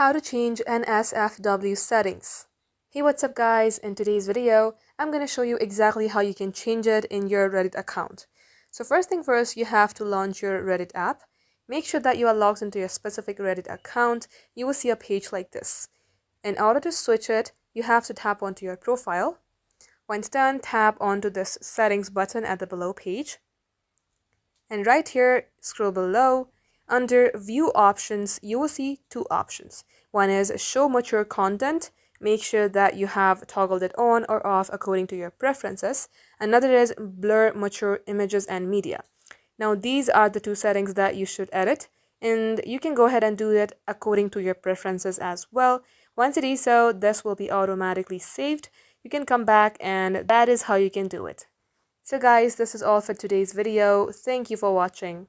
How to change NSFW settings. Hey, what's up guys? In today's video, I'm going to show you exactly how you can change it in your Reddit account. So first thing first, you have to launch your Reddit app. Make sure that you are logged into your specific Reddit account. You will see a page like this. In order to switch it, you have to tap onto your profile. Once done, tap onto this settings button at the below page. And right here, scroll below. Under view options, you will see two options. One is show mature content. Make sure that you have toggled it on or off according to your preferences. Another is blur mature images and media. Now these are the two settings that you should edit, and you can go ahead and do it according to your preferences as well. Once it is so, this will be automatically saved. You can come back, and that is how you can do it. So guys, this is all for today's video. Thank you for watching.